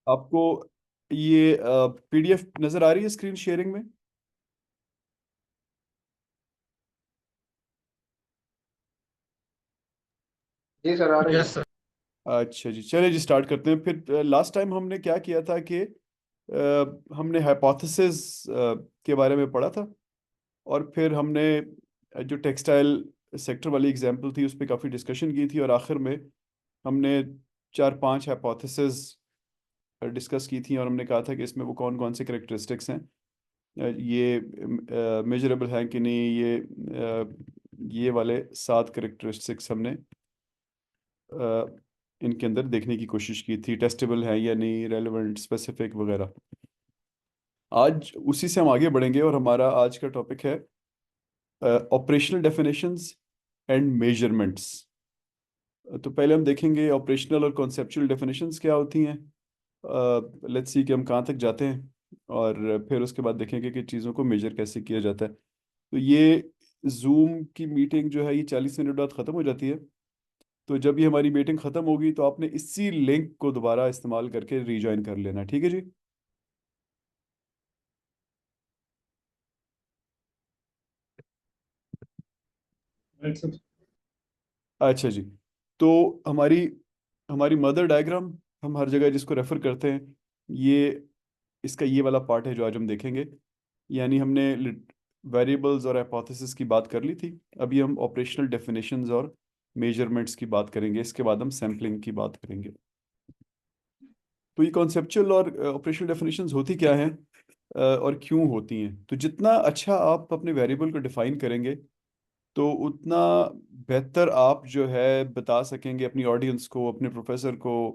आपको ये पीडीएफ नजर आ रही है स्क्रीन शेयरिंग में? जी सर, आ रही है। Yes sir. अच्छा जी, चलिए जी स्टार्ट करते हैं फिर। लास्ट टाइम हमने क्या किया था कि हमने हाइपोथेसिस के बारे में पढ़ा था, और फिर हमने जो टेक्सटाइल सेक्टर वाली एग्जांपल थी उस पर काफ़ी डिस्कशन की थी, और आखिर में हमने चार पांच हाइपोथेसिस डिस्कस की थी, और हमने कहा था कि इसमें वो कौन कौन से करेक्टरिस्टिक्स हैं, ये मेजरेबल हैं कि नहीं, ये वाले सात करेक्टरिस्टिक्स हमने इनके अंदर देखने की कोशिश की थी, टेस्टेबल है या नहीं, रेलेवेंट, स्पेसिफिक वगैरह। आज उसी से हम आगे बढ़ेंगे, और हमारा आज का टॉपिक है ऑपरेशनल डेफिनेशंस एंड मेजरमेंट्स। तो पहले हम देखेंगे ऑपरेशनल और कॉन्सेप्चुअल डेफिनेशंस क्या होती हैं। लेट्स सी कि हम कहाँ तक जाते हैं, और फिर उसके बाद देखेंगे कि चीज़ों को मेजर कैसे किया जाता है। तो ये जूम की मीटिंग जो है ये 40 मिनट बाद ख़त्म हो जाती है। तो जब ये हमारी मीटिंग ख़त्म होगी तो आपने इसी लिंक को दोबारा इस्तेमाल करके रीजॉइन कर लेना, ठीक है जी? Right sir. अच्छा जी। तो हमारी हमारी मदर डायग्राम, हम हर जगह जिसको रेफर करते हैं, ये इसका ये वाला पार्ट है जो आज हम देखेंगे। यानी हमने वेरिएबल्स और हाइपोथेसिस की बात कर ली थी, अभी हम ऑपरेशनल डेफिनेशंस और मेजरमेंट्स की बात करेंगे, इसके बाद हम सैम्पलिंग की बात करेंगे। तो ये कॉन्सेप्चुअल और ऑपरेशनल डेफिनेशंस होती क्या हैं, और क्यों होती हैं? तो जितना अच्छा आप अपने वेरिएबल को डिफाइन करेंगे, तो उतना बेहतर आप जो है बता सकेंगे अपनी ऑडियंस को, अपने प्रोफेसर को,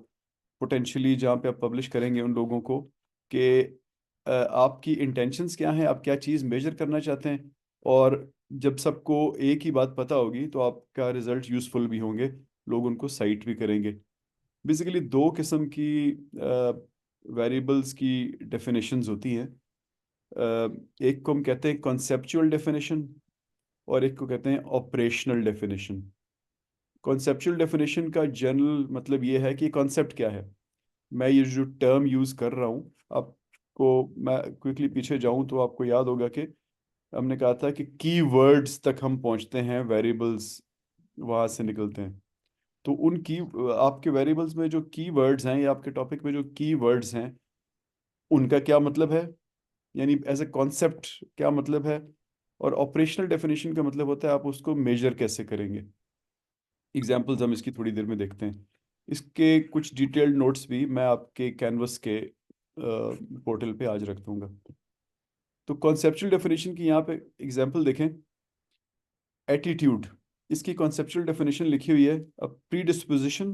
पोटेंशियली जहाँ पे आप पब्लिश करेंगे उन लोगों को, कि आपकी इंटेंशंस क्या हैं, आप क्या चीज़ मेजर करना चाहते हैं। और जब सबको एक ही बात पता होगी तो आपका रिजल्ट यूज़फुल भी होंगे, लोग उनको साइट भी करेंगे। बेसिकली दो किस्म की वेरिएबल्स की डेफिनेशंस होती हैं। एक को हम कहते हैं कॉन्सेप्चुअल डेफिनेशन, और एक को कहते हैं ऑपरेशनल डेफिनेशन। कॉन्सेप्चुअल डेफिनेशन का जनरल मतलब ये है कि कॉन्सेप्ट क्या है। मैं ये जो टर्म यूज़ कर रहा हूँ, आपको मैं क्विकली पीछे जाऊँ तो आपको याद होगा कि हमने कहा था कि की वर्ड्स तक हम पहुँचते हैं, वेरिएबल्स वहाँ से निकलते हैं। तो उन की आपके वेरिएबल्स में जो की वर्ड्स हैं, या आपके टॉपिक में जो की वर्ड्स हैं, उनका क्या मतलब है, यानी एज ए कॉन्सेप्ट क्या मतलब है। और ऑपरेशनल डेफिनेशन का मतलब होता है आप उसको मेजर कैसे करेंगे। एग्जाम्पल्स हम इसकी थोड़ी देर में देखते हैं। इसके कुछ डिटेल्ड नोट्स भी मैं आपके कैनवस के पोर्टल पे आज रख दूंगा। तो कॉन्सेप्चुअल डेफिनेशन की यहाँ पे एग्जाम्पल देखें। एटीट्यूड, इसकी कॉन्सेप्चुअल डेफिनेशन लिखी हुई है, अ प्रीडिस्पोजिशन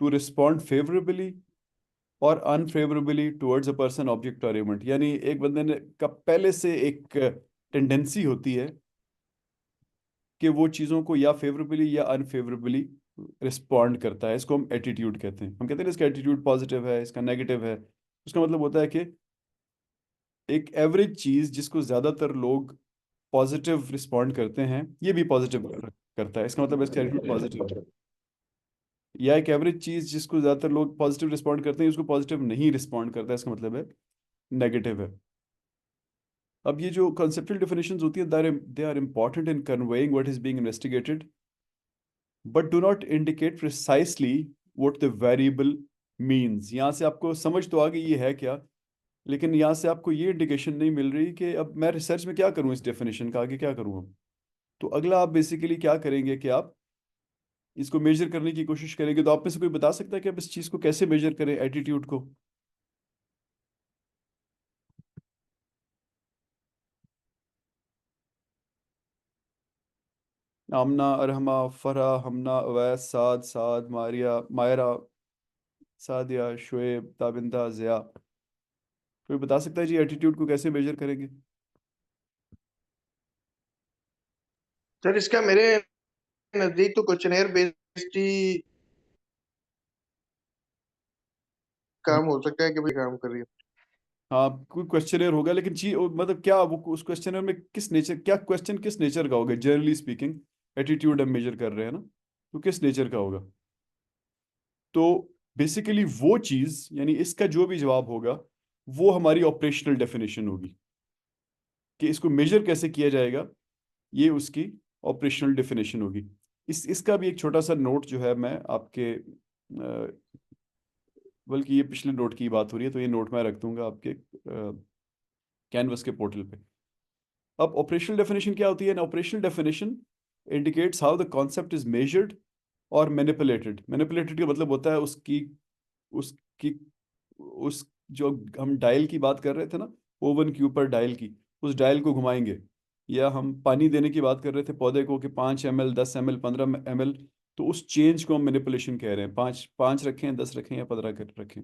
टू रिस्पॉन्ड फेवरेबली और अनफेवरेबली टुवर्ड्स अ पर्सन, ऑब्जेक्ट और इवेंट। यानी एक बंदे ने का पहले से एक टेंडेंसी होती है कि वो चीज़ों को या फेवरेबली या अनफेवरेबली रिस्पॉन्ड करता है। इसको हम एटीट्यूड कहते हैं। हम कहते हैं ना इसका एटीट्यूड पॉजिटिव है, इसका नेगेटिव है। उसका मतलब होता है कि एक एवरेज चीज़ जिसको ज़्यादातर लोग पॉजिटिव रिस्पॉन्ड करते हैं, ये भी पॉजिटिव करता है, इसका मतलब इसका एटीट्यूड पॉजिटिव है। या एक एवरेज चीज़ जिसको ज़्यादातर लोग पॉजिटिव रिस्पॉन्ड करते हैं, उसको पॉजिटिव नहीं रिस्पॉन्ड करता है, इसका मतलब है नेगेटिव है। अब ये जो conceptual definitions होती है, they are important in conveying what is being investigated, but do not indicate precisely what the variable means। यहाँ से आपको समझ तो आ गई ये है क्या, लेकिन यहाँ से आपको ये इंडिकेशन नहीं मिल रही कि अब मैं रिसर्च में क्या करूँ, इस डेफिनेशन का आगे क्या करूँ अब। तो अगला आप बेसिकली क्या करेंगे कि आप इसको मेजर करने की कोशिश करेंगे। तो आप में से कोई बता सकता है कि आप इस चीज़ को कैसे मेजर करें, एटीट्यूड को? आमना, अरहमा, फरा, हमना, अवैस, साद, साद, मारिया, मायरा, सादिया, शुएब, ताबिंदा, ज़िया। कोई बता सकता है जी एटीट्यूड को कैसे मेजर करेंगे? सर, इसका मेरे नजदीक तो क्वेश्चनेयर बेस्ड ही हम्म। काम हो सकता है कि भाई काम कर रही है। हाँ, कोई क्वेश्चनर होगा, लेकिन मतलब क्या वो उस क्वेश्चनर में किस नेचर, क्या क्वेश्चन किस नेचर का होगा जनरली स्पीकिंग? एटीट्यूड हम मेजर कर रहे हैं ना, तो किस नेचर का होगा? तो बेसिकली वो चीज, यानी इसका जो भी जवाब होगा वो हमारी ऑपरेशनल डेफिनेशन होगी, कि इसको मेजर कैसे किया जाएगा, ये उसकी ऑपरेशनल डेफिनेशन होगी। इसका भी एक छोटा सा नोट जो है मैं आपके बल्कि ये पिछले नोट की बात हो रही है, तो ये नोट मैं रख दूंगा आपके कैनवस के पोर्टल पे। अब ऑपरेशनल डेफिनेशन क्या होती है? ना, operational definition indicates how the concept is measured और मैनिपुलेटेड। मैनिपुलेटेड का मतलब होता है उसकी उसकी उस जो हम डायल की बात कर रहे थे ना, ओवन के ऊपर डायल की, उस डायल को घुमाएंगे। या हम पानी देने की बात कर रहे थे पौधे को कि 5 ml 10 ml 15 ml, तो उस चेंज को हम मैनिपुलेशन कह रहे हैं। 5 रखें, 10 रखें या 15 रखें।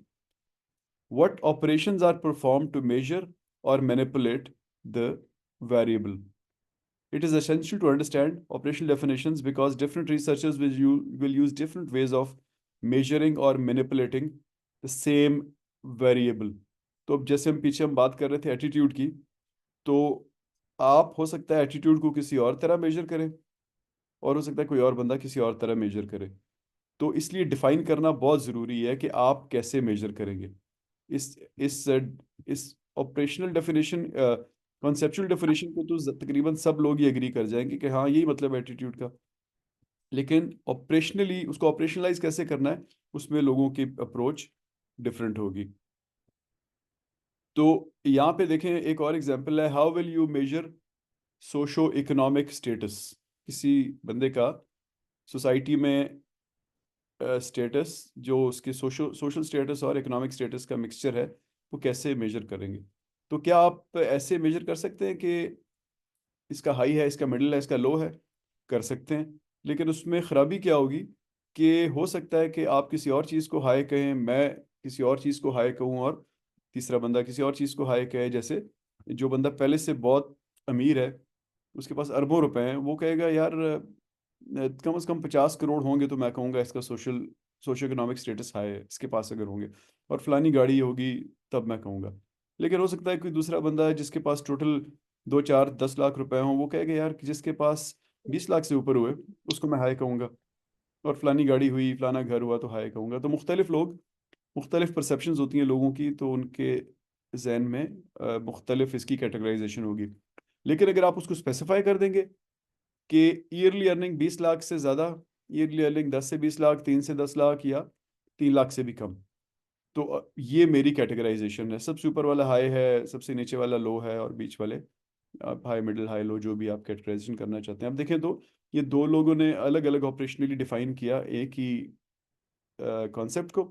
What operations are performed to measure or manipulate the variable? It is essential to understand operational definitions because different researchers will use different ways of measuring or manipulating the same variable. तो अब जैसे हम बात कर रहे थे attitude की, तो आप हो सकता है एटीट्यूड को किसी और तरह मेजर करें, और हो सकता है कोई और बंदा किसी और तरह मेजर करे। तो इसलिए डिफाइन करना बहुत ज़रूरी है कि आप कैसे मेजर करेंगे। इस इस इस ऑपरेशनल डेफिनेशन, कॉन्सेप्चुअल डेफिनेशन को तो तकरीबन सब लोग ही एग्री कर जाएंगे कि हाँ यही मतलब एटीट्यूड का, लेकिन ऑपरेशनली उसको ऑपरेशनलाइज कैसे करना है, उसमें लोगों की अप्रोच डिफरेंट होगी। तो यहाँ पे देखें एक और एग्जांपल है, how will you measure socioeconomic status. किसी बंदे का सोसाइटी में स्टेटस, जो उसके सोशल स्टेटस और इकोनॉमिक स्टेटस का मिक्सचर है, वो कैसे मेजर करेंगे? तो क्या आप ऐसे मेजर कर सकते हैं कि इसका हाई है, इसका मिडिल है, इसका लो है? कर सकते हैं, लेकिन उसमें ख़राबी क्या होगी कि हो सकता है कि आप किसी और चीज़ को हाई कहें, मैं किसी और चीज़ को हाई कहूँ, और तीसरा बंदा किसी और चीज़ को हाई कहे। जैसे जो बंदा पहले से बहुत अमीर है, उसके पास अरबों रुपए हैं, वो कहेगा यार कम से कम 50 करोड़ होंगे तो मैं कहूँगा इसका सोशो इकोनॉमिक स्टेटस हाई है, इसके पास अगर होंगे, और फलानी गाड़ी होगी तब मैं कहूँगा। लेकिन हो सकता है कोई दूसरा बंदा है जिसके पास टोटल 2 4 10 लाख रुपए हों, वो कहेगा यार कि जिसके पास 20 लाख से ऊपर हुए उसको मैं हाई कहूँगा, और फलानी गाड़ी हुई, फलाना घर हुआ तो हाई कहूँगा। तो मुख्तलिफ लोग, मुख्तलिफ परसेप्शंस होती हैं लोगों की, तो उनके जहन में मुख्तलिफ इसकी कैटेगराइजेशन होगी। लेकिन अगर आप उसको स्पेसिफाई कर देंगे कि ईयरली अर्निंग 20 लाख से ज़्यादा, ईयरली अर्निंग 10 से 20 लाख, 3 से 10 लाख, या 3 लाख से भी कम, तो ये मेरी कैटेगराइजेशन है। सबसे ऊपर वाला हाई है, सबसे नीचे वाला लो है, और बीच वाले आप हाई मिडिल हाई लो जो भी आप कैटेगराइजेशन करना चाहते हैं। अब देखें तो ये दो लोगों ने अलग अलग ऑपरेशनली डिफाइन किया एक ही कॉन्सेप्ट को,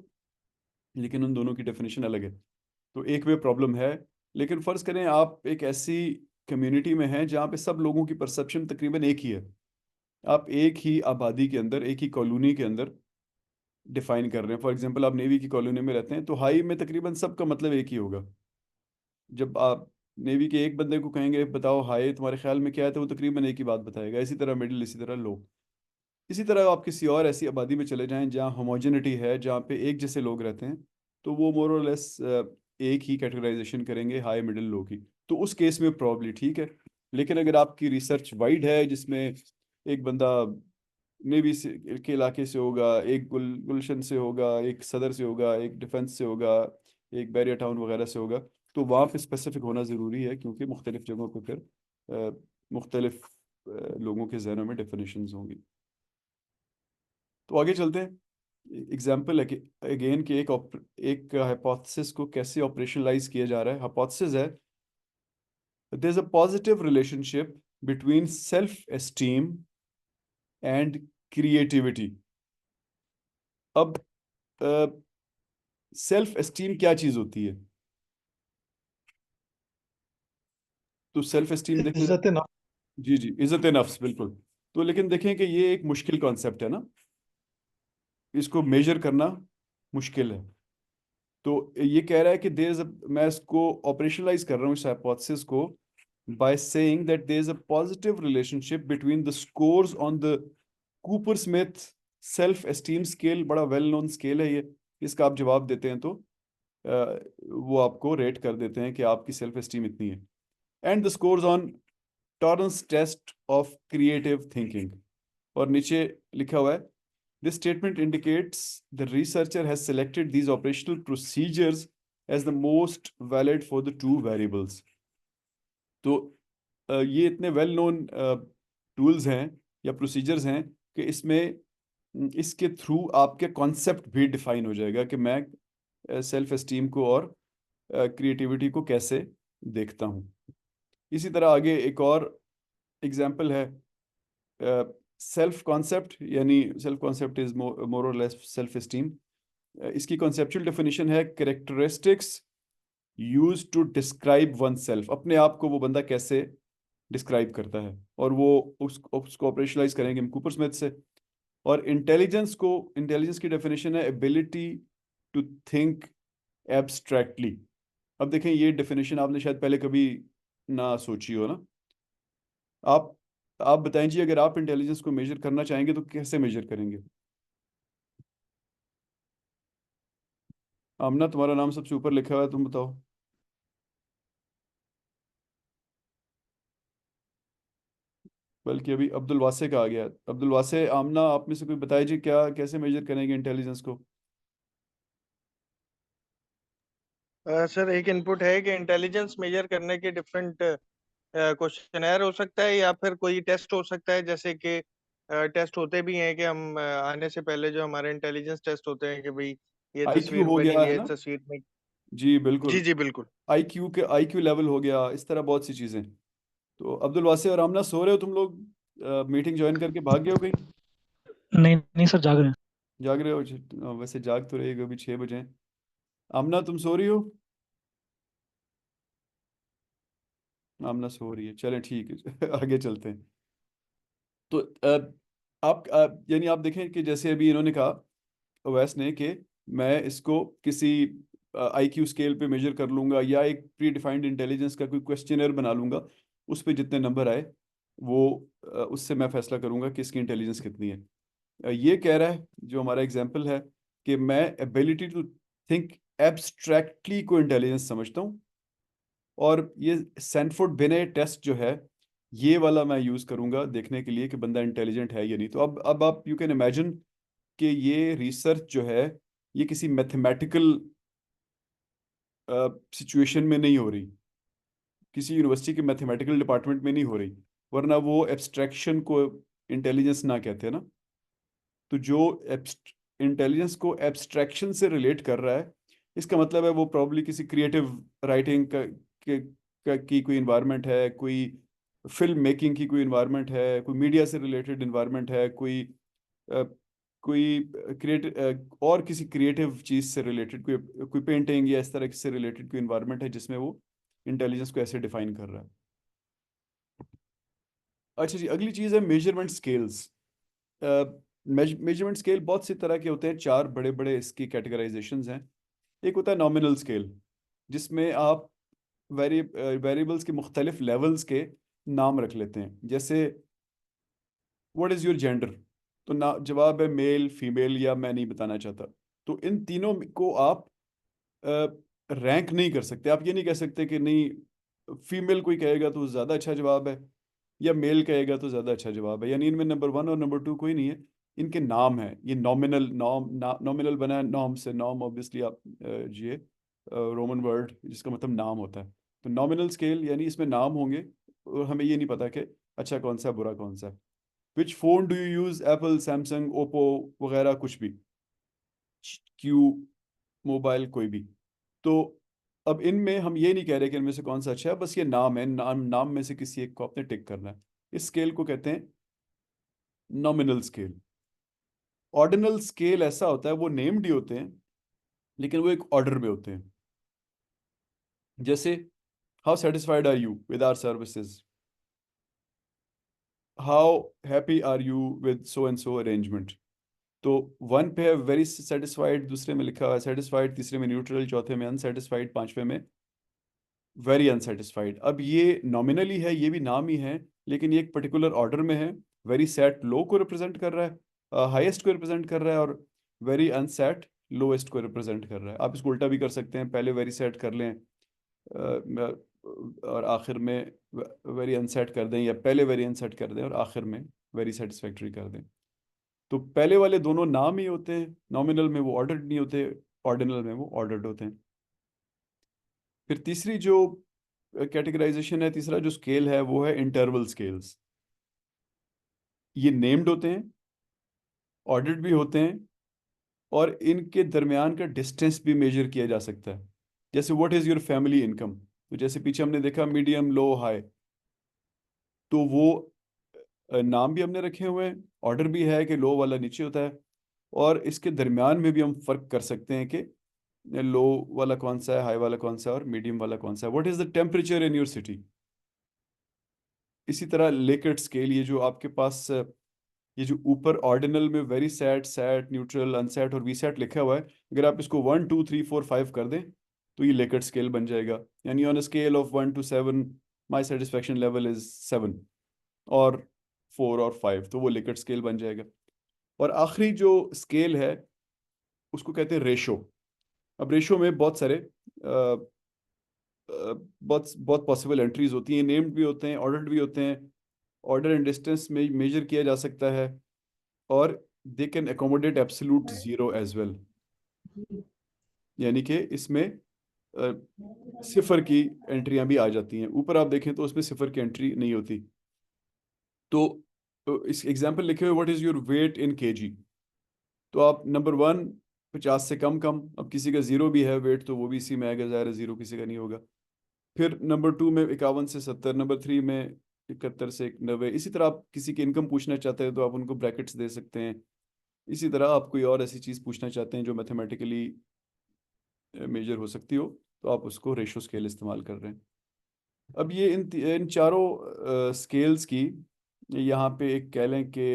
लेकिन उन दोनों की डेफिनेशन अलग है, तो एक में प्रॉब्लम है। लेकिन फ़र्ज़ करें आप एक ऐसी कम्युनिटी में हैं जहाँ पे सब लोगों की परसेप्शन तकरीबन एक ही है, आप एक ही आबादी के अंदर, एक ही कॉलोनी के अंदर डिफाइन कर रहे हैं। फॉर एग्जांपल आप नेवी की कॉलोनी में रहते हैं, तो हाई में तकरीबन सबका मतलब एक ही होगा। जब आप नेवी के एक बंदे को कहेंगे बताओ हाई तुम्हारे ख्याल में क्या है, तो वो तकरीबन एक ही बात बताएगा। इसी तरह मिडिल, इसी तरह लो। इसी तरह आप किसी और ऐसी आबादी में चले जाएं जहाँ होमोजेनिटी है, जहाँ पे एक जैसे लोग रहते हैं, तो वो मोर और लेस एक ही कैटेगराइजेशन करेंगे हाई मिडिल लो की। तो उस केस में प्रॉब्ली ठीक है। लेकिन अगर आपकी रिसर्च वाइड है, जिसमें एक बंदा नेवी से के इलाके से होगा, एक गुलशन से होगा, एक सदर से होगा, एक डिफेंस से होगा, एक बैरियर टाउन वगैरह से होगा, तो वहाँ पे स्पेसिफिक होना ज़रूरी है, क्योंकि मुख्तलिफ जगहों पर फिर मुख्तलिफ लोगों के जहनों में डेफिनेशंस होंगी। तो आगे चलते हैं। एग्जाम्पल है कि अगेन कि एक हाइपोथेसिस को कैसे ऑपरेशनलाइज किया जा रहा है। हाइपोथेसिस है there is a positive relationship between self esteem and creativity. अब सेल्फ एस्टीम क्या चीज होती है? तो सेल्फ एस्टीम देखें, इज्जत नफ्स। जी जी, इज्जत नफ्स, बिल्कुल। तो लेकिन देखें कि ये एक मुश्किल कॉन्सेप्ट है ना, इसको मेजर करना मुश्किल है। तो ये कह रहा है कि मैं इसको ऑपरेशनलाइज कर रहा हूँ इस हाइपोथेसिस को by saying that there is a positive relationship between the scores on the Cooper-Smith self-esteem scale। बड़ा वेल नोन स्केल है ये। इसका आप जवाब देते हैं तो वो आपको रेट कर देते हैं कि आपकी सेल्फ एस्टीम इतनी है। And the scores on Torrance test of creative thinking. और नीचे लिखा हुआ है This statement indicates the researcher has selected these operational procedures as the most valid for the two variables. तो ये इतने वेल नोन टूल्स हैं या प्रोसीजर्स हैं कि इसके थ्रू आपके कॉन्सेप्ट भी डिफाइन हो जाएगा कि मैं सेल्फ एस्टीम को और क्रिएटिविटी को कैसे देखता हूँ। इसी तरह आगे एक और एग्जाम्पल है सेल्फ कॉन्सेप्ट, यानी self concept is more or less self esteem. इसकी कॉन्सेप्चुअल डेफिनेशन है characteristics use to describe oneself. अपने आप को वो बंदा कैसे डिस्क्राइब करता है, और वो उसको ऑपरेशनलाइज करेंगे हम कूपर स्मिथ से। और इंटेलिजेंस की डेफिनेशन है एबिलिटी टू थिंक एब्स्ट्रैक्टली। अब देखें, ये डेफिनेशन आपने शायद पहले कभी ना सोची हो ना। आप बताएं जी, अगर आप इंटेलिजेंस को मेजर करना चाहेंगे तो कैसे मेजर करेंगे? आमना, तुम्हारा नाम सबसे ऊपर लिखा हुआ है, तुम बताओ। बल्कि अभी अब्दुल वासे का आ गया। अब्दुल वासे, आमना, आप में से कोई बताइए जी, क्या कैसे मेजर करेंगे इंटेलिजेंस को? सर एक इनपुट है कि इंटेलिजेंस मेजर करने के डिफरेंट क्वेश्चनर हो सकता है या फिर कोई टेस्ट हो सकता है, जैसे कि टेस्ट होते भी हैं कि हम आने से पहले जो हमारे इंटेलिजेंस टेस्ट होते हैं कि भाई ये आईक्यू तस्वीर हो बनी गया हुई है है, ना? इस तस्वीर में। जी जी बिल्कुल। जी बिल्कुल। आईक्यू लेवल हो गया, इस तरह बहुत सी चीजें। तो अब्दुल वासे और आमना, सो रहे हो तुम लोग? मीटिंग ज्वाइन करके भाग गए हो कहीं? नहीं नहीं सर, जाग रहे हैं। जाग रहे हो? वैसे जाग तो रहे, अभी 6 बजे हैं। आमना, तुम सो रही हो? आमना सो रही है, चलें ठीक है। आगे चलते हैं। तो यानी आप देखें कि जैसे अभी इन्होंने कहा, ओवैस ने, कि मैं इसको किसी आईक्यू स्केल पे मेजर कर लूंगा या एक प्री डिफाइंड इंटेलिजेंस का कोई क्वेश्चनर बना लूंगा, उस पे जितने नंबर आए वो उससे मैं फैसला करूंगा कि इसकी इंटेलिजेंस कितनी है। ये कह रहा है जो हमारा एग्जाम्पल है कि मैं एबिलिटी टू थिंक एब्स्ट्रैक्टली को इंटेलिजेंस समझता हूँ, और ये सैनफोर्ड बिने टेस्ट जो है, ये वाला मैं यूज़ करूंगा देखने के लिए कि बंदा इंटेलिजेंट है या नहीं। तो अब आप यू कैन इमेजिन कि ये रिसर्च जो है, ये किसी मैथमेटिकल सिचुएशन में नहीं हो रही, किसी यूनिवर्सिटी के मैथमेटिकल डिपार्टमेंट में नहीं हो रही, वरना वो एब्स्ट्रैक्शन को इंटेलिजेंस ना कहते हैं ना। तो जो इंटेलिजेंस को एब्स्ट्रैक्शन से रिलेट कर रहा है, इसका मतलब है वो प्रॉब्ली किसी क्रिएटिव राइटिंग की कोई इन्वायरमेंट है, कोई फिल्म मेकिंग की कोई इन्वायरमेंट है, कोई मीडिया से रिलेटेड इन्वायरमेंट है, अ, कोई क्रिएटिव और किसी क्रिएटिव चीज़ से रिलेटेड कोई कोई पेंटिंग या इस तरह से रिलेटेड कोई इन्वायरमेंट है जिसमें वो इंटेलिजेंस को ऐसे डिफाइन कर रहा है। अच्छा जी, अगली चीज़ है मेजरमेंट स्केल्स। मेजरमेंट स्केल बहुत सी तरह के होते हैं, 4 बड़े बड़े इसकी कैटेगराइजेशंस हैं। एक होता है नॉमिनल स्केल, जिसमें आप वेरिएबल्स के मुख्तलिफ लेवल्स के नाम रख लेते हैं। जैसे व्हाट इज़ योर जेंडर, तो ना जवाब है मेल, फीमेल या मैं नहीं बताना चाहता। तो इन तीनों को आप रैंक नहीं कर सकते। आप ये नहीं कह सकते कि नहीं फीमेल कोई कहेगा तो ज़्यादा अच्छा जवाब है, या मेल कहेगा तो ज़्यादा अच्छा जवाब है। यानी इनमें नंबर 1 और नंबर 2 कोई नहीं है, इनके नाम है। ये नॉमिनल बना है नॉम से। नॉम ऑब्वियसली आप ये रोमन वर्ड जिसका मतलब नाम होता है। तो नॉमिनल स्केल यानी इसमें नाम होंगे, और हमें ये नहीं पता कि अच्छा कौन सा बुरा कौन सा। विच phone do you use, Apple, Samsung, Oppo वगैरह, कुछ भी, क्यू मोबाइल, कोई भी। तो अब इनमें हम ये नहीं कह रहे कि इनमें से कौन सा अच्छा है, बस ये नाम है, नाम में से किसी एक को आपने टिक करना है। इस स्केल को कहते हैं नॉमिनल स्केल। ऑर्डिनल स्केल ऐसा होता है, वो नेम्ड ही होते हैं लेकिन वो एक ऑर्डर में होते हैं। जैसे how satisfied are you with our services, how happy are you with so and so arrangement. तो 1 पे है वेरी सेटिस्फाइड, दूसरे में लिखा है सेटिस्फाइड, तीसरे में न्यूट्रल, चौथे में अनसेटिस्फाइड, पांचवे में वेरी अनसेटिस्फाइड। अब ये नॉमिनली है, ये भी नाम ही है, लेकिन ये एक पर्टिकुलर ऑर्डर में है। वेरी सैड लो को रिप्रेजेंट कर रहा है, हाईएस्ट को रिप्रेजेंट कर रहा है, और वेरी अनसैट लोएस्ट को रिप्रेजेंट कर रहा है। आप इसको उल्टा भी कर सकते हैं, पहले वेरी सैड कर लें और आखिर में वेरी अनसेट कर दें, या पहले वेरी अनसेट कर दें और आखिर में वेरी सेटिस्फैक्टरी कर दें। तो पहले वाले दोनों नाम ही होते हैं, नॉमिनल में वो ऑर्डर्ड नहीं होते, ऑर्डिनल में वो ऑर्डर्ड होते हैं। फिर तीसरी जो कैटेगराइजेशन है, तीसरा जो स्केल है वो है इंटरवल स्केल्स। ये नेम्ड होते हैं, ऑर्डर्ड भी होते हैं, और इनके दरमियान का डिस्टेंस भी मेजर किया जा सकता है। जैसे what is your family income, तो जैसे पीछे हमने देखा मीडियम लो हाई, तो वो नाम भी हमने रखे हुए हैं, ऑर्डर भी है कि लो वाला नीचे होता है, और इसके दरमियान में भी हम फर्क कर सकते हैं कि लो वाला कौन सा है, हाई वाला कौन सा है, और मीडियम वाला कौन सा है। What is the temperature in your city. इसी तरह लेकर्ट स्केल, ये जो आपके पास ये जो ऊपर ऑर्डिनल में वेरी सैड, सैड, न्यूट्रल, अनसैड और वी सैड लिखा हुआ है, अगर आप इसको 1 2 3 4 5 कर दें तो ये लेकर्ट स्केल बन जाएगा। यानी on a scale of 1 to 7 my satisfaction level is 7, और 4 और 5, तो वो लेकर्ट स्केल बन जाएगा। और आखिरी जो स्केल है उसको कहते हैं रेशो। अब रेशो में बहुत सारे बहुत बहुत पॉसिबल एंट्रीज होती हैं, नेम्ड भी होते हैं, ऑर्डर्ड भी होते हैं। ऑर्डर एंड डिस्टेंस में मेजर किया जा सकता है, और they can accommodate absolute zero as well. यानी कि इसमें अ, सिफर की एंट्रियां भी आ जाती हैं। ऊपर आप देखें तो उसमें सिफर की एंट्री नहीं होती। तो इस एग्जाम्पल लिखे हुए what is your weight in KG, तो आप नंबर 1 50 से कम कम, अब किसी का जीरो भी है वेट तो वो भी इसी में आएगा, ज़ाहिर है जीरो किसी का नहीं होगा। फिर नंबर 2 में 51 से 70, नंबर 3 में 71 से 90। इसी तरह आप किसी की इनकम पूछना चाहते हैं तो आप उनको ब्रैकेट्स दे सकते हैं। इसी तरह आप कोई और ऐसी चीज़ पूछना चाहते हैं जो मैथमेटिकली मेजर हो सकती हो, तो आप उसको रेशो स्केल इस्तेमाल कर रहे हैं। अब ये इन चारों स्केल्स की यहाँ पे एक कह लें कि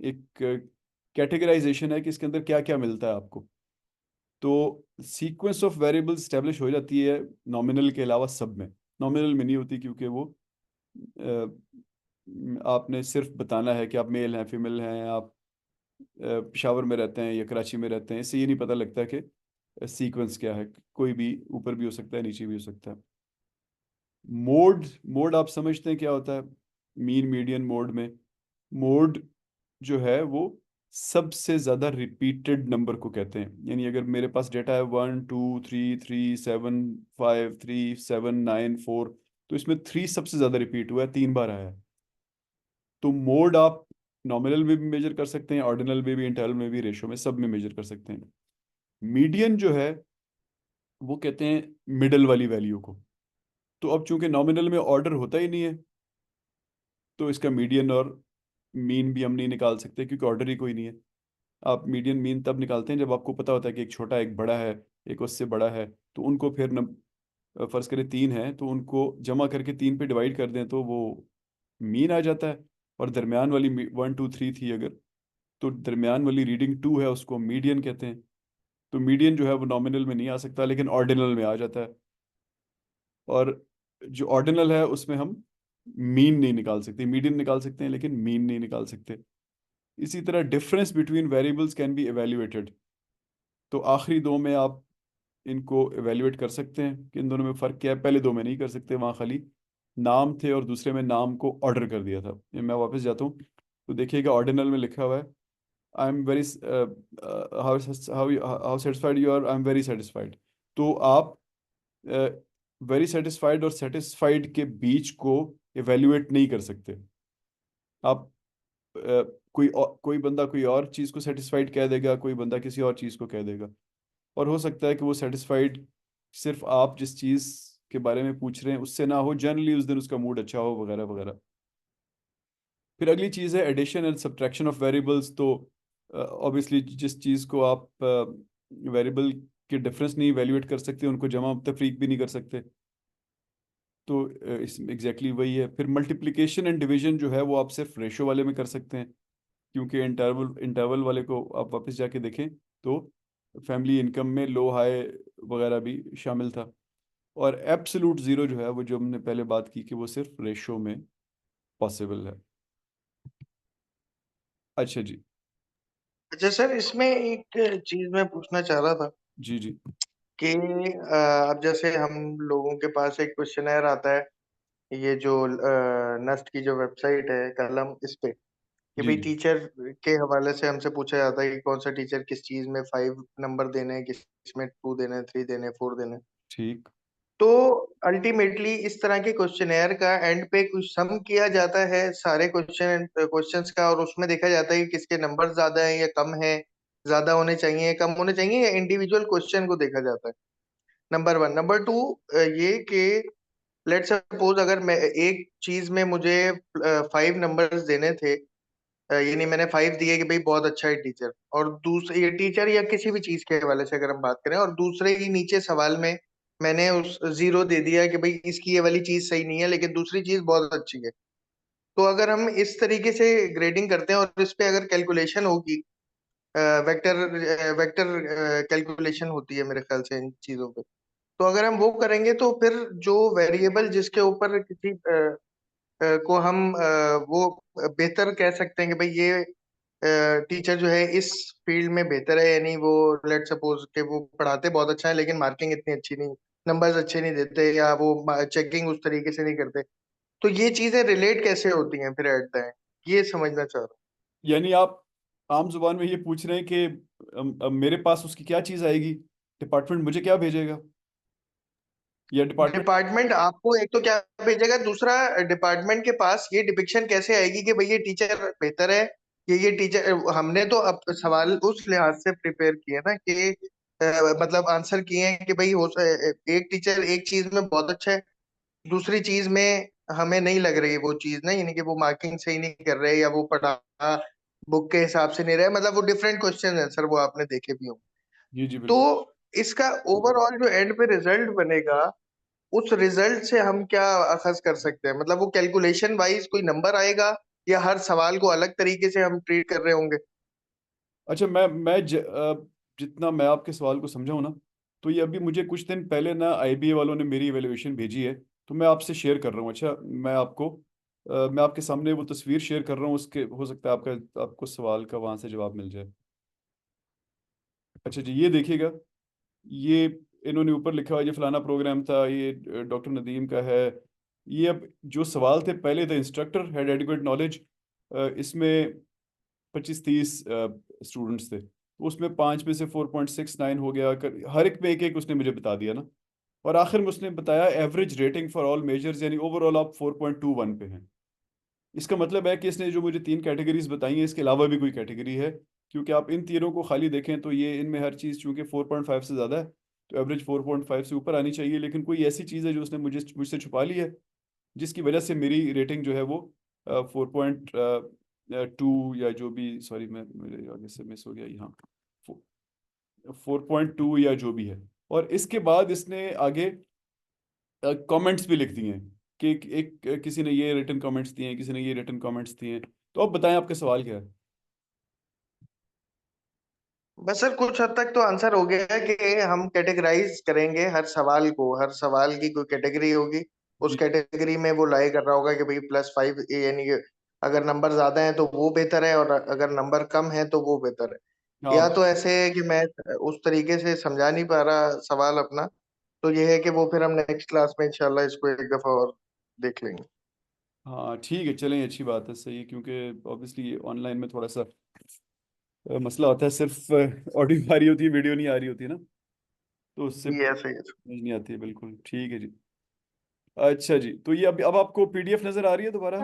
एक कैटेगराइजेशन है कि इसके अंदर क्या क्या मिलता है आपको। तो सीक्वेंस ऑफ वेरिएबल्स स्टैब्लिश हो जाती है नॉमिनल के अलावा सब में। नॉमिनल में नहीं होती क्योंकि वो आपने सिर्फ बताना है कि आप मेल हैं, फीमेल हैं, आप पेशावर में रहते हैं या कराची में रहते हैं, इससे ये नहीं पता लगता कि सीक्वेंस क्या है। कोई भी ऊपर भी हो सकता है, नीचे भी हो सकता है। मोड, मोड आप समझते हैं क्या होता है। मीन, मीडियन, मोड में मोड जो है वो सबसे ज्यादा रिपीटेड नंबर को कहते हैं। यानी अगर मेरे पास डेटा है 1 2 3 3 7 5 3 7 9 4, तो इसमें 3 सबसे ज्यादा रिपीट हुआ है, 3 बार आया है। तो मोड आप नॉमिनल में भी मेजर कर सकते हैं, ऑर्डिनल में भी, इंटरवल में भी, रेशो में, सब में मेजर कर सकते हैं। मीडियन जो है वो कहते हैं मिडल वाली वैल्यू को। तो अब चूंकि नॉमिनल में ऑर्डर होता ही नहीं है, तो इसका मीडियन और मीन भी हम नहीं निकाल सकते क्योंकि ऑर्डर ही कोई नहीं है। आप मीडियन मीन तब निकालते हैं जब आपको पता होता है कि एक छोटा, एक बड़ा है, एक उससे बड़ा है। तो उनको फिर फर्ज करें 3 है तो उनको जमा करके 3 पे डिवाइड कर दें तो वो मीन आ जाता है। और दरमियान वाली 1 2 3 थी अगर, तो दरमियान वाली रीडिंग 2 है, उसको मीडियन कहते हैं। तो मीडियन जो है वो नॉमिनल में नहीं आ सकता लेकिन ऑर्डिनल में आ जाता है। और जो ऑर्डिनल है उसमें हम मीन नहीं निकाल सकते, मीडियन निकाल सकते हैं लेकिन मीन नहीं निकाल सकते। इसी तरह difference between variables can be evaluated. तो आखिरी दो में आप इनको एवेल्युएट कर सकते हैं कि इन दोनों में फ़र्क क्या है। पहले दो में नहीं कर सकते, वहाँ खाली नाम थे, और दूसरे में नाम को ऑर्डर कर दिया था। ये मैं वापस जाता हूँ तो देखिएगा ऑर्डिनल में लिखा हुआ है I am very, how how satisfied you are, I am very satisfied. तो आप वेरी सेटिस्फाइड और सेटिस्फाइड के बीच को एवेल्युएट नहीं कर सकते। आप कोई बंदा कोई और चीज़ को सेटिस्फाइड कह देगा, कोई बंदा किसी और चीज़ को कह देगा। और हो सकता है कि वो सेटिस्फाइड सिर्फ आप जिस चीज़ के बारे में पूछ रहे हैं उससे ना हो, जनरली उस दिन उसका मूड अच्छा हो, वगैरह वगैरह। फिर अगली चीज़ है addition and subtraction of variables. तो ऑब्वियसली जिस चीज़ को आप वेरिएबल के डिफरेंस नहीं वैल्यूएट कर सकते उनको जमा तफरीक भी नहीं कर सकते। तो इस एग्जैक्टली वही है। फिर मल्टीप्लिकेशन एंड डिवीजन जो है वो आप सिर्फ रेशो वाले में कर सकते हैं, क्योंकि इंटरवल वाले को आप वापस जाके देखें तो फैमिली इनकम में लो हाई वगैरह भी शामिल था। और एब्सोल्यूट ज़ीरो जो है वो जो हमने पहले बात की कि वो सिर्फ रेशो में पॉसिबल है। अच्छा जी। अच्छा सर, इसमें एक चीज मैं पूछना चाह रहा था जी जी। कि अब जैसे हम लोगों के पास एक क्वेश्चनर आता है, ये जो नस्ट की जो वेबसाइट है कलम, इस पे कि जी भाई जी टीचर के हवाले से हमसे पूछा जाता है कि कौन सा टीचर किस चीज में 5 नंबर देने हैं, किस में 2 देने हैं, 3 देने हैं, 4 देने हैं। ठीक। तो अल्टीमेटली इस तरह के क्वेश्चनेयर का एंड पे कुछ सम किया जाता है सारे क्वेश्चंस का, और उसमें देखा जाता है कि किसके नंबर ज्यादा है या कम है, ज्यादा होने चाहिए कम होने चाहिए, या इंडिविजुअल क्वेश्चन को देखा जाता है। नंबर 1। नंबर 2 ये कि लेट सपोज अगर मैं एक चीज में मुझे 5 नंबर्स देने थे, यानी मैंने 5 दिए कि भाई बहुत अच्छा है टीचर, और दूसरे ये टीचर या किसी भी चीज के हवाले से अगर हम बात करें, और दूसरे ही नीचे सवाल में मैंने उस 0 दे दिया कि भाई इसकी ये वाली चीज सही नहीं है लेकिन दूसरी चीज बहुत अच्छी है। तो अगर हम इस तरीके से ग्रेडिंग करते हैं और इस पे अगर कैलकुलेशन होगी, वेक्टर वेक्टर कैलकुलेशन होती है मेरे ख्याल से इन चीजों पे, तो अगर हम वो करेंगे तो फिर जो वेरिएबल जिसके ऊपर किसी को हम वो बेहतर कह सकते हैं कि भाई ये टीचर जो है इस फील्ड में बेहतर है, यानी वो लेट सपोज के वो पढ़ाते बहुत अच्छा है लेकिन मार्किंग इतनी अच्छी नहीं, नंबर्स अच्छे नहीं देते, या वो चेकिंग उस तरीके से नहीं करते, तो ये चीजें रिलेट कैसे होती हैं फिर एट द एंड, ये समझना चाह रहा यानी आप आम जुबान में ये पूछ रहे हैं कि मेरे पास उसकी क्या चीज़ आएगी, डिपार्टमेंट मुझे क्या भेजेगा, या हूँ। डिपार्टमेंट। डिपार्टमेंट आपको एक तो क्या भेजेगा, दूसरा डिपार्टमेंट के पास ये डिपिक्शन कैसे आएगी कि भाई ये टीचर बेहतर है, ये टीचर, हमने तो अब सवाल उस लिहाज से प्रिपेयर किए ना कि मतलब आंसर किए हैं कि भाई एक टीचर एक चीज में बहुत अच्छा है, दूसरी चीज में हमें नहीं लग रही वो चीज ना, यानी कि वो मार्किंग सही नहीं कर रहे या वो पढ़ा बुक के हिसाब से नहीं रहे, मतलब वो डिफरेंट क्वेश्चन है सर, वो आपने देखे भी होंगे। जी जी तो बिल्कुल। इसका ओवरऑल जो एंड पे रिजल्ट बनेगा, उस रिजल्ट से हम क्या अखज कर सकते हैं, मतलब वो कैलकुलेशन वाइज कोई नंबर आएगा या हर सवाल को अलग तरीके से हम ट्रीट कर रहे होंगे। अच्छा, जितना मैं आपके सवाल को समझा हूं ना, तो ये अभी मुझे कुछ दिन पहले ना आईबीए वालों ने मेरी एवेल्युएशन भेजी है, तो मैं आपसे शेयर कर रहा हूँ। अच्छा, मैं आपके सामने वो तस्वीर शेयर कर रहा हूँ, उसके हो सकता है आपको सवाल का वहां से जवाब मिल जाए। अच्छा जी, ये देखिएगा, ये इन्होंने ऊपर लिखा हुआ, ये फलाना प्रोग्राम था, ये डॉक्टर नदीम का है। ये अब जो सवाल थे, पहले the instructor had adequate knowledge, इसमें 25-30 स्टूडेंट्स थे, तो उसमें 5 में से 4.69 हो गया हर एक में एक एक उसने मुझे बता दिया ना। और आखिर में उसने बताया average rating for all measures, यानी ओवरऑल आप 4.21 पे हैं। इसका मतलब है कि इसने जो मुझे 3 कैटेगरीज बताई हैं, इसके अलावा भी कोई कैटेगरी है, क्योंकि आप इन तीनों को खाली देखें तो ये इनमें हर चीज़ चूंकि 4.5 से ज़्यादा है, तो एवरेज 4.5 से ऊपर आनी चाहिए, लेकिन कोई ऐसी चीज़ है जो उसने मुझसे छुपा ली है, जिसकी वजह से मेरी रेटिंग जो है वो 4.2 या जो भी, सॉरी मैं मेरे आगे से मिस हो गया यहाँ, 4.2 या जो भी है। और इसके बाद इसने आगे कमेंट्स भी लिख दिए हैं कि किसी ने ये रिटन कमेंट्स दिए हैं, किसी ने ये रिटन कमेंट्स दिए हैं। तो अब बताएं आपका सवाल क्या है। बस सर कुछ हद तक तो आंसर हो गया है कि हम कैटेगराइज करेंगे हर सवाल को, हर सवाल की कोई कैटेगरी होगी, उस जी। कैटेगरी में वो लाई कर रहा होगा कि भाई +5, यानी कि अगर नंबर ज्यादा है तो वो बेहतर है, और अगर नंबर कम है तो वो बेहतर है। या हाँ तो ऐसे है कि मैं उस तरीके से समझा नहीं पा रहा सवाल अपना, तो ये है कि वो फिर हम नेक्स्ट क्लास में इंशाल्लाह इसको एक दफा और देख लेंगे। हाँ, ठीक है, चलें, अच्छी बात है, सही है, क्योंकि ऑब्वियसली ऑनलाइन में थोड़ा सा मसला होता है, सिर्फ ऑडियो आ रही होती है, वीडियो नहीं आ रही होती है ना, तो उससे जी ऐसे ही है। समझ नहीं आती है। बिल्कुल ठीक है जी। अच्छा जी, तो ये अब आपको पीडीएफ नजर आ रही है दोबारा।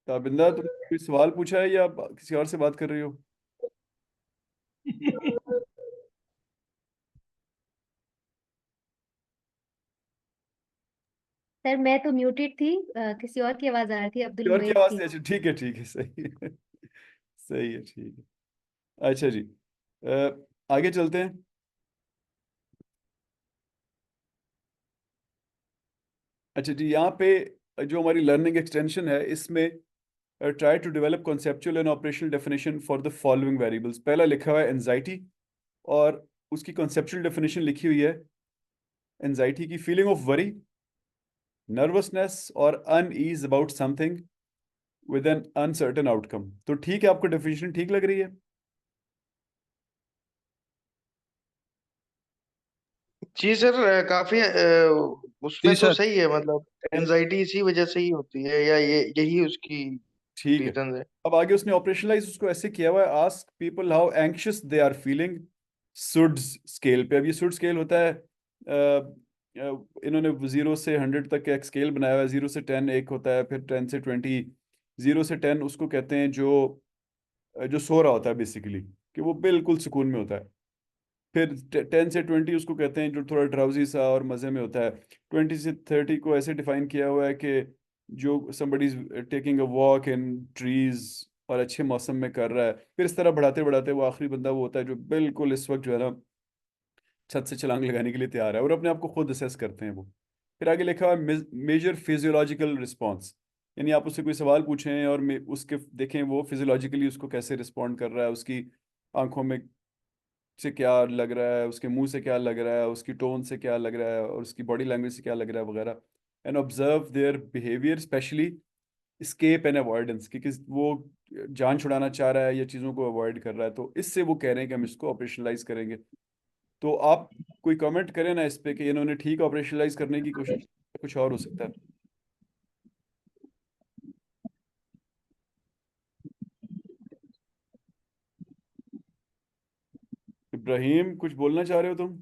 बिंदा, तुम कोई सवाल पूछा है या किसी और से बात कर रही हो। सर मैं तो म्यूटेड थी, किसी और की आवाज आ रही थी, अब्दुल किसी और की मुईद आवाज की। नहीं, अच्छा ठीक है, सही है। सही है, ठीक है। अच्छा जी, आगे चलते हैं। अच्छा जी, यहाँ पे जो हमारी लर्निंग एक्सटेंशन है, इसमें try to develop conceptual and operational definition for the following variables. पहला लिखा हुआ है एंजाइटी, और उसकी कॉन्सेप्चुअल डेफिनेशन लिखी हुई है, एंजाइटी की फीलिंग ऑफ वरी, नर्वसनेस और unease about something with N uncertain outcome. तो ठीक है, आपको डेफिनेशन ठीक लग रही है। जी सर, काफी उसमें जी तो सर, सही है, मतलब एंजाइटी इसी वजह से ही होती है, या ये यही उसकी ठीक है। रीजन है। अब आगे उसने ऑपरेशनलाइज उसको ऐसे किया हुआ है, ask people how anxious they are feeling, SUDS scale पे। अब ये सुड स्केल होता है, इन्होंने 0 से 100 तक का एक स्केल बनाया हुआ है। 0 से 10 एक होता है, फिर 10 से 20। 0 से 10 उसको कहते हैं जो जो सो रहा होता है बेसिकली, कि वो बिल्कुल सुकून में होता है। फिर 10 से 20 उसको कहते हैं जो थोड़ा ड्राउजी सा और मज़े में होता है। 20 से 30 को ऐसे डिफाइन किया हुआ है कि जो somebody taking a walk in trees और अच्छे मौसम में कर रहा है। फिर इस तरह बढ़ाते बढ़ाते वो आखिरी बंदा वो होता है जो बिल्कुल इस वक्त जो है ना छत से छलांग लगाने के लिए तैयार है, और अपने आप को खुद असेस करते हैं वो। फिर आगे लिखा हुआ है मेजर फिजियोलॉजिकल रिस्पॉन्स, यानी आप उससे कोई सवाल पूछें और उसके देखें वो फिजियोलॉजिकली उसको कैसे रिस्पॉन्ड कर रहा है, उसकी आंखों में से क्या लग रहा है, उसके मुंह से क्या लग रहा है, उसकी टोन से क्या लग रहा है, और उसकी बॉडी लैंग्वेज से क्या लग रहा है वगैरह। And observe their behaviour, specially escape and avoidance, कि वो जान छुड़ाना चाह रहा है या चीज़ों को अवॉइड कर रहा है। तो इससे वो कह रहे हैं कि हम इसको ऑपरेशनलाइज करेंगे। तो आप कोई कमेंट करें ना इस पे कि इन्होंने ठीक ऑपरेशनलाइज करने की कोशिश, कुछ और हो सकता है। इब्राहिम, कुछ बोलना चाह रहे हो तुम?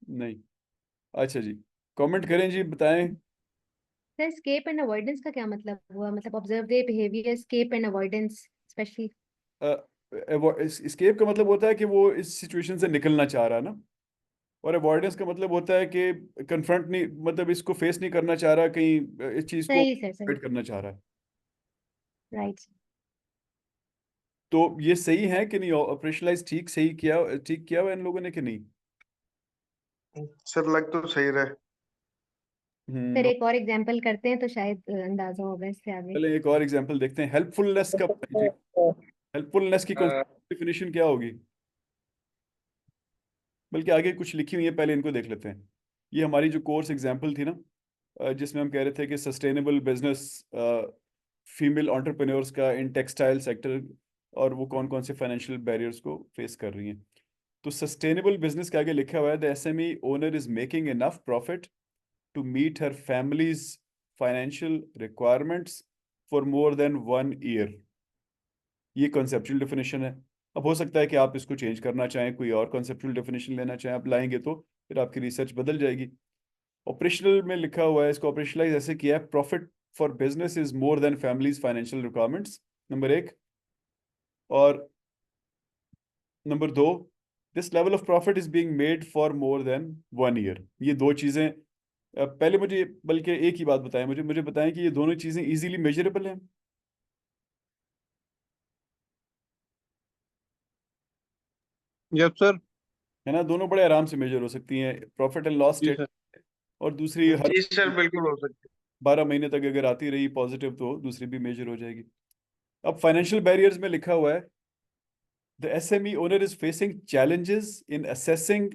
नहीं? अच्छा जी, कमेंट करें जी, बताएं। सर स्केप एंड अवॉइडेंस का क्या मतलब हुआ? मतलब observe their behaviour, escape and avoidance specially. Escape का मतलब होता है कि वो इस सिचुएशन से निकलना चाह रहा है ना, और अवॉइडेंस का मतलब होता है कि कन्फ्रंट नहीं, मतलब इसको फेस नहीं करना चाह रहा, कहीं इस चीज को सही सर, सही। अवॉइड करना चाह रहा है। राइट। तो ये सही है कि नहीं? ऑपरेशनलाइज ठीक किया हुआ इन लोगों ने कि नहीं? सर लग तो सही रहे। सर हम्म। एक और एग्जांपल करते हैं तो शायद अंदाजा होगा इससे आगे। चले एक और एग्जांपल देखते हैं। हेल्पफुलनेस का बताइए जी, हेल्पफुलनेस की डेफिनेशन क्या होगी? बल्कि आगे कुछ लिखी हुई है, पहले इनको देख लेते हैं। ये हमारी जो कोर्स एग्जांपल थी ना, जिसमें हम कह रहे थे कि सस्टेनेबल बिजनेस, फीमेल एंटरप्रेन्योर्स का इन टेक्सटाइल सेक्टर, और वो कौन कौन से फाइनेंशियल बैरियर्स को फेस कर रही हैं। तो सस्टेनेबल बिजनेस के आगे लिखा हुआ है, the SME owner is making enough profit to meet her family's financial requirements for more than 1 year. ये कॉन्सेप्चुअल डेफिनेशन है। अब हो सकता है कि आप इसको चेंज करना चाहें, कोई और कॉन्सेप्चुअल डेफिनेशन लेना चाहें, आप लाएंगे तो फिर आपकी रिसर्च बदल जाएगी। ऑपरेशनल में लिखा हुआ है, इसको ऑपरेशनलाइज ऐसे किया है, profit for business is more than families financial requirements, number 1। और number 2, this level of profit is being made for more than 1 year. ये दो चीजें, पहले मुझे बल्कि एक ही बात बताएं, मुझे मुझे बताएं कि ये दोनों चीजें इजीली मेजरेबल हैं? Yes sir. है ना, दोनों बड़े आराम से मेजर हो सकती हैं, प्रॉफिट एंड लॉस जी स्टेट। सर। और दूसरी हर जी सर, बिल्कुल हो सकती 12 महीने तक अगर आती रही पॉजिटिव, तो दूसरी भी मेजर हो जाएगी। अब फाइनेंशियल बैरियर्स में लिखा हुआ है, the SME owner is facing challenges in assessing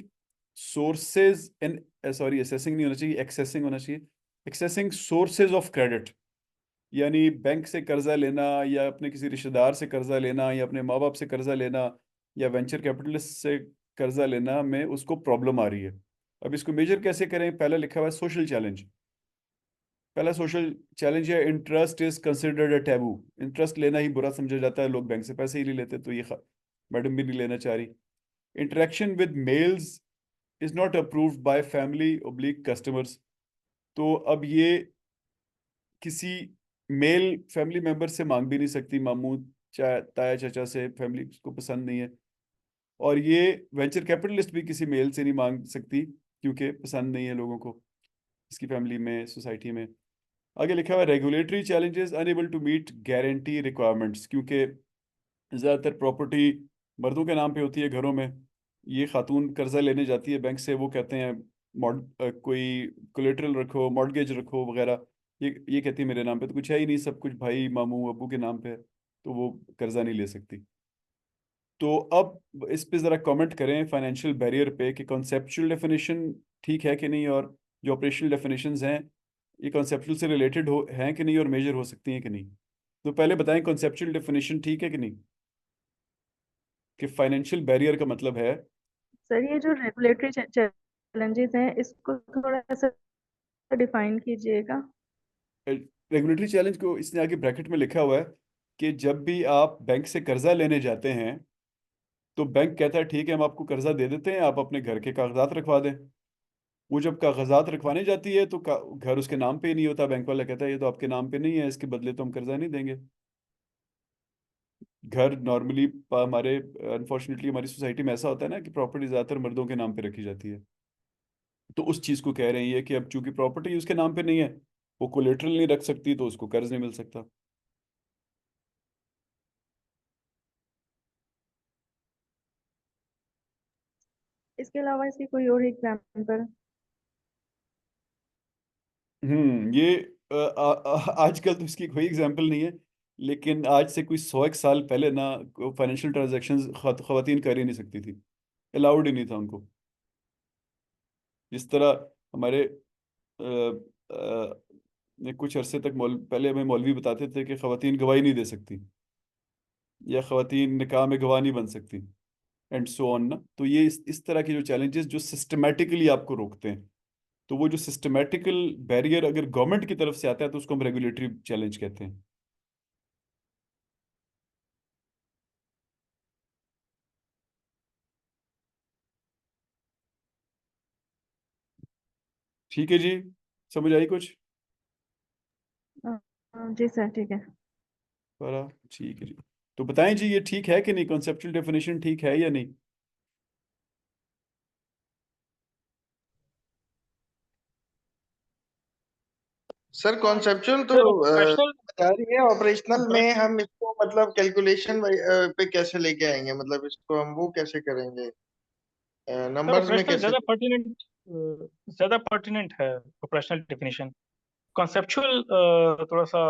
sources in, sorry assessing नहीं होना चाहिए, एक्सेसिंग होना चाहिए, एक्सेसिंग सोर्सेज ऑफ क्रेडिट। यानी बैंक से कर्जा लेना, या अपने किसी रिश्तेदार से कर्जा लेना, या अपने माँ बाप से कर्जा लेना, या वेंचर कैपिटलिस्ट से कर्जा लेना में उसको प्रॉब्लम आ रही है। अब इसको मेजर कैसे करें? पहला लिखा हुआ है सोशल चैलेंज। पहला सोशल चैलेंज है, interest is considered a taboo. Interest लेना ही बुरा समझा जाता है, लोग बैंक से पैसे ही नहीं लेते, तो ये मैडम भी नहीं लेना चाह रही। Interaction with males is not approved by family oblique customers. तो अब ये किसी मेल फैमिली मेंबर से मांग भी नहीं सकती, मामू ताया चाचा से, फैमिली को पसंद नहीं है। और ये वेंचर कैपिटलिस्ट भी किसी मेल से नहीं मांग सकती, क्योंकि पसंद नहीं है लोगों को इसकी फैमिली में, सोसाइटी में। आगे लिखा हुआ है, regulatory challenges unable to meet guarantee requirements, क्योंकि ज़्यादातर प्रॉपर्टी मर्दों के नाम पे होती है घरों में। ये खातून कर्जा लेने जाती है बैंक से, वो कहते हैं कोई कोलेटरल रखो, मॉर्गेज रखो वगैरह। ये कहती है मेरे नाम पे तो कुछ है ही नहीं, सब कुछ भाई मामू अबू के नाम पे है, तो वो कर्जा नहीं ले सकती। तो अब इस पे ज़रा कमेंट करें फाइनेंशियल बैरियर पे, कि कॉन्सेप्चुअल डेफिनेशन ठीक है कि नहीं, और जो ऑपरेशनल डेफिनेशंस हैं ये कॉन्सेप्चुअल से रिलेटेड हैं कि नहीं, और मेजर हो सकती हैं कि नहीं। तो पहले बताएं, कॉन्सेप्चुअल डेफिनेशन ठीक है कि नहीं? कि फाइनेंशियल बैरियर का मतलब है सर ये जो रेगुलेटरी चैलेंजेस हैं इसको थोड़ा सा डिफाइन कीजिएगा। रेगुलेटरी चैलेंज को इसने आगे ब्रैकेट में लिखा हुआ है कि जब भी आप बैंक से कर्जा लेने जाते हैं तो बैंक कहता है ठीक है हम आपको कर्जा दे देते हैं, आप अपने घर के कागजात रखवा दें। वो जब कागजात रखवाने जाती है तो घर उसके नाम पे ही नहीं होता, बैंक वाला कहता है ये तो आपके नाम पे नहीं है, इसके बदले तो हम कर्जा नहीं देंगे। घर नॉर्मली हमारे अनफॉर्चुनेटली हमारी सोसाइटी में ऐसा होता है ना कि प्रॉपर्टी ज्यादातर मर्दों के नाम पे रखी जाती है। तो उस चीज को कह रही है कि अब चूंकि प्रॉपर्टी उसके नाम पे नहीं है, वो कोलेटरल नहीं रख सकती, तो उसको कर्ज नहीं मिल सकता। इसके अलावा इसकी कोई और एग्जाम्पल? ये आजकल तो इसकी कोई एग्जांपल नहीं है, लेकिन आज से कोई 100 एक साल पहले ना फाइनेंशियल ट्रांजैक्शंस खवातीन कर ही नहीं सकती थी, अलाउड ही नहीं था उनको। जिस तरह हमारे कुछ अरसे तक पहले हमें मौलवी बताते थे कि खवातीन गवाही नहीं दे सकती या खवातीन निकाह में गवाह नहीं बन सकती एंड सो ऑन ना। तो ये इस तरह के जो चैलेंजेस जो सिस्टमेटिकली आपको रोकते हैं, तो वो जो सिस्टमेटिकल बैरियर अगर गवर्नमेंट की तरफ से आता है तो उसको हम रेगुलेटरी चैलेंज कहते हैं। ठीक है जी, समझ आई कुछ? जी सर ठीक है। बड़ा ठीक है जी। तो बताएं जी ये ठीक है कि नहीं, कॉन्सेप्चुअल डेफिनेशन ठीक है या नहीं? सर कॉन्सेप्चुअल तो सर ऑपरेशनल बता रही है, ऑपरेशनल में हम इसको मतलब कैलकुलेशन पे कैसे लेके आएंगे, मतलब इसको हम वो कैसे करेंगे, सर नंबर्स में ऑपरेशनल कैसे? ज्यादा पर्टिनेंट है ऑपरेशनल डेफिनेशन। कॉन्सेप्चुअल थोड़ा सा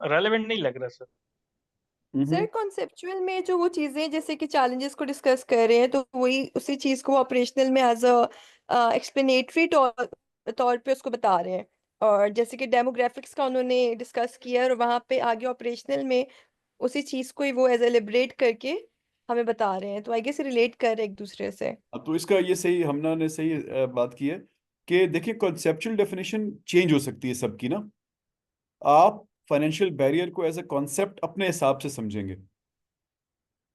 रेलेवेंट नहीं लग रहा सर। सर कॉन्सेप्चुअल में जो वो चीजें जैसे कि चैलेंजेस को डिस्कस कर रहे हैं तो वही उसी चीज को ऑपरेशनल में एज अ एक्सप्लेनेटरी तौर पे उसको बता रहे हैं। और जैसे कि डेमोग्राफिक्स का उन्होंने डिस्कस किया और वहां पे आगे ऑपरेशनल में उसी चीज को ही वो एज एलिब्रेट करके हमें बता रहे हैं, तो आई गेस रिलेट कर रहे हैं एक दूसरे से। तो इसका ये सही हमना ने सही बात की है कि देखिए कॉन्सेप्चुअल डेफिनेशन चेंज हो सकती है सबकी ना। आप फाइनेंशियल बैरियर को एज अ कॉन्सेप्ट अपने हिसाब से समझेंगे।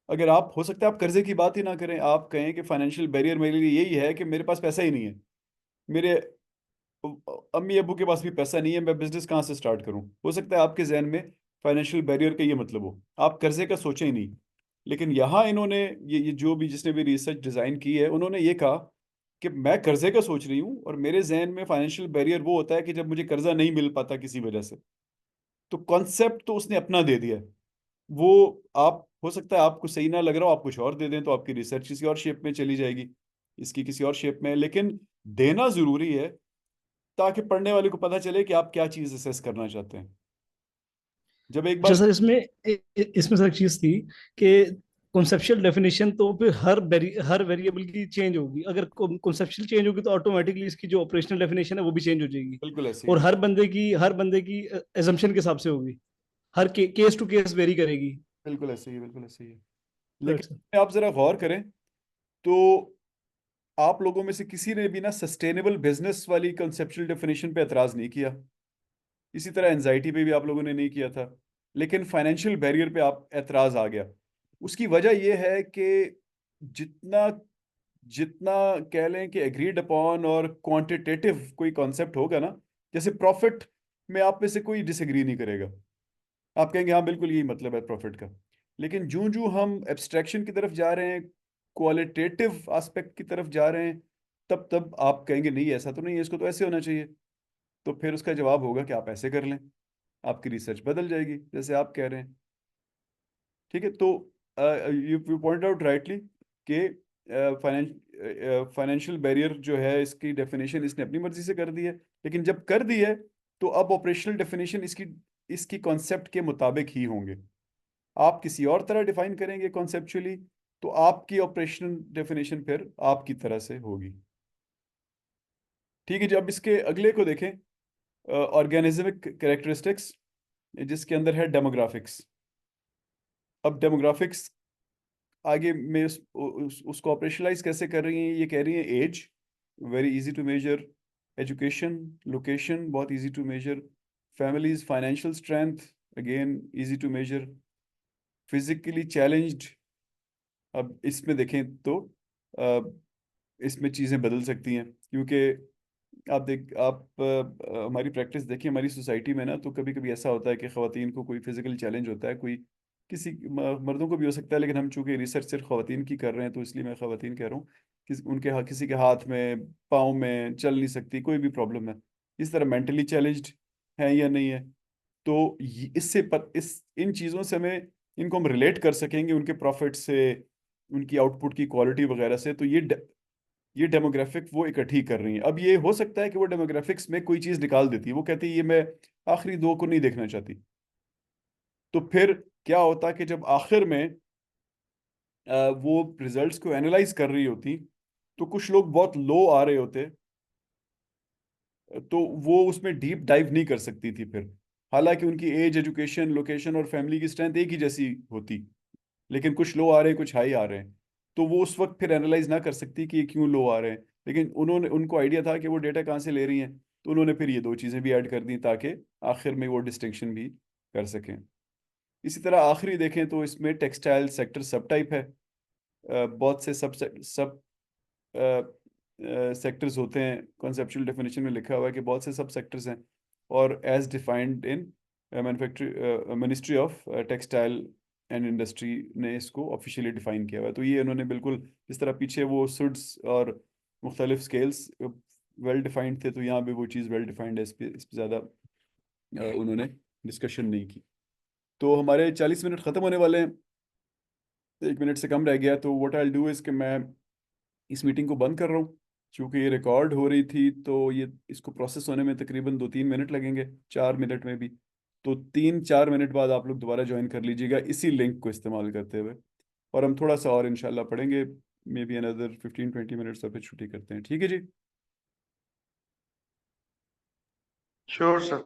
अगर आप हो सकता है आप कर्जे की बात ही ना करें, आप कहें कि फाइनेंशियल बैरियर मेरे लिए यही है कि मेरे पास पैसा ही नहीं है, मेरे अम्मी अबू के पास भी पैसा नहीं है, मैं बिजनेस कहाँ से स्टार्ट करूं। हो सकता है आपके जहन में फाइनेंशियल बैरियर का ये मतलब हो, आप कर्जे का सोचें ही नहीं। लेकिन यहाँ इन्होंने ये जो भी जिसने भी रिसर्च डिजाइन की है उन्होंने ये कहा कि मैं कर्जे का सोच रही हूँ और मेरे जहन में फाइनेंशियल बैरियर वो होता है कि जब मुझे कर्जा नहीं मिल पाता किसी वजह से। तो कॉन्सेप्ट तो उसने अपना दे दिया है। वो आप हो सकता है आपको सही ना लग रहा हो, आप कुछ और दे दें तो आपकी रिसर्च किसी और शेप में चली जाएगी, इसकी किसी और शेप में, लेकिन देना जरूरी है ताकि पढ़ने वाले को पता चले कि आप क्या चीज असेस करना चाहते हैं। जब एक अच्छा बार सर इसमें सर एक चीज थी कि कॉन्सेप्चुअल डेफिनेशन तो फिर हर वेरिएबल की चेंज होगी। अगर कॉन्सेप्चुअल चेंज होगी तो ऑटोमेटिकली इसकी जो ऑपरेशनल डेफिनेशन है वो भी चेंज हो जाएगी। बिल्कुल ऐसे ही और है। हर बंदे की एजम्पशन के हिसाब से होगी। हर केस टू केस वेरी करेगी। बिल्कुल ऐसे ही है, बिल्कुल ऐसे ही है। Right sir. लेकिन आप जरा गौर करें तो आप लोगों में से किसी ने भी ना सस्टेनेबल बिजनेस वाली कंसेप्चुअल डेफिनेशन पे एतराज नहीं किया, इसी तरह एनजाइटी पे भी आप लोगों ने नहीं किया था, लेकिन फाइनेंशियल बैरियर पे आप एतराज आ गया। उसकी वजह यह है कि जितना जितना कह लें कि एग्रीड अपॉन और क्वांटिटेटिव कोई कॉन्सेप्ट होगा ना, जैसे प्रॉफिट में आप में से कोई डिसएग्री नहीं करेगा, आप कहेंगे हाँ बिल्कुल यही मतलब है प्रॉफिट का। लेकिन जूं जूं हम एब्स्ट्रैक्शन की तरफ जा रहे हैं, क्वालिटेटिव एस्पेक्ट की तरफ जा रहे हैं, तब तब आप कहेंगे नहीं ऐसा तो नहीं है, इसको तो ऐसे होना चाहिए। तो फिर उसका जवाब होगा कि आप ऐसे कर लें, आपकी रिसर्च बदल जाएगी जैसे आप कह रहे हैं। ठीक है, तो यू पॉइंट आउट राइटली कि फाइनेंशियल बैरियर जो है इसकी डेफिनेशन इसने अपनी मर्जी से कर दी है, लेकिन जब कर दी है तो अब ऑपरेशनल डेफिनेशन इसकी इसकी कॉन्सेप्ट के मुताबिक ही होंगे। आप किसी और तरह डिफाइन करेंगे कॉन्सेप्चुअली तो आपकी ऑपरेशनल डेफिनेशन फिर आपकी तरह से होगी। ठीक है जी, अब इसके अगले को देखें, ऑर्गेनिज्मिक कैरेक्टरिस्टिक्स, जिसके अंदर है डेमोग्राफिक्स। अब डेमोग्राफिक्स आगे में उसको ऑपरेशनलाइज कैसे कर रही हैं, ये कह रही हैं age very easy to measure, education location बहुत easy to measure, families financial strength again easy to measure, physically challenged. अब इसमें देखें तो इसमें चीज़ें बदल सकती हैं, क्योंकि हमारी प्रैक्टिस देखिए हमारी सोसाइटी में ना, तो कभी कभी ऐसा होता है कि ख़वातीन को कोई फिजिकल चैलेंज होता है, कोई किसी मर्दों को भी हो सकता है, लेकिन हम चूंकि रिसर्च सिर्फ ख़वातीन की कर रहे हैं तो इसलिए मैं ख़वातीन कह रहा हूँ कि उनके किसी के हाथ में पाँव में चल नहीं सकती, कोई भी प्रॉब्लम है, इस तरह मेंटली चैलेंज्ड है या नहीं है। तो इन चीज़ों से हमें इनको हम रिलेट कर सकेंगे उनके प्रॉफिट से, उनकी आउटपुट की क्वालिटी वगैरह से। तो ये डेमोग्राफिक वो इकट्ठी कर रही हैं। अब ये हो सकता है कि वो डेमोग्राफिक्स में कोई चीज़ निकाल देती है, वो कहती है ये मैं आखिरी 2 को नहीं देखना चाहती। तो फिर क्या होता कि जब आखिर में वो रिजल्ट्स को एनालाइज कर रही होती, तो कुछ लोग बहुत लो आ रहे होते, तो वो उसमें डीप डाइव नहीं कर सकती थी फिर, हालांकि उनकी एज, एजुकेशन, लोकेशन और फैमिली की स्ट्रेंथ एक ही जैसी होती, लेकिन कुछ लो आ रहे हैं कुछ हाई आ रहे हैं, तो वो उस वक्त फिर एनालाइज ना कर सकती कि ये क्यों लो आ रहे हैं। लेकिन उनको आइडिया था कि वो डेटा कहाँ से ले रही हैं, तो उन्होंने फिर ये 2 चीज़ें भी ऐड कर दी ताकि आखिर में वो डिस्टिंक्शन भी कर सकें। इसी तरह आखिरी देखें तो इसमें टेक्सटाइल सेक्टर सब टाइप है, बहुत से सब सेक्टर्स होते हैं। कॉन्सेप्चुअल डेफिनेशन में लिखा हुआ है कि बहुत से सब सेक्टर्स हैं, और as defined in Ministry of Textile and Industry ने इसको ऑफिशियली डिफाइन किया हुआ है। तो ये उन्होंने बिल्कुल जिस तरह पीछे वो सुड्स और मुख्तलिफ स्केल्स वेल डिफाइंड थे, तो यहाँ भी वो चीज़ वेल डिफाइंड है, इस पे ज़्यादा उन्होंने डिस्कशन नहीं की। तो हमारे 40 मिनट ख़त्म होने वाले हैं, 1 मिनट से कम रह गया। तो what I will do is कि मैं इस मीटिंग को बंद कर रहा हूँ, क्योंकि ये रिकॉर्ड हो रही थी, तो ये इसको प्रोसेस होने में तकरीबन 2-3 मिनट लगेंगे, 4 मिनट में भी। तो 3-4 मिनट बाद आप लोग दोबारा ज्वाइन कर लीजिएगा इसी लिंक को इस्तेमाल करते हुए, और हम थोड़ा सा और इंशाल्लाह पढ़ेंगे, मे बी अनदर 15-20 मिनट्स, और फिर छुट्टी करते हैं। ठीक है जी। Sure sir.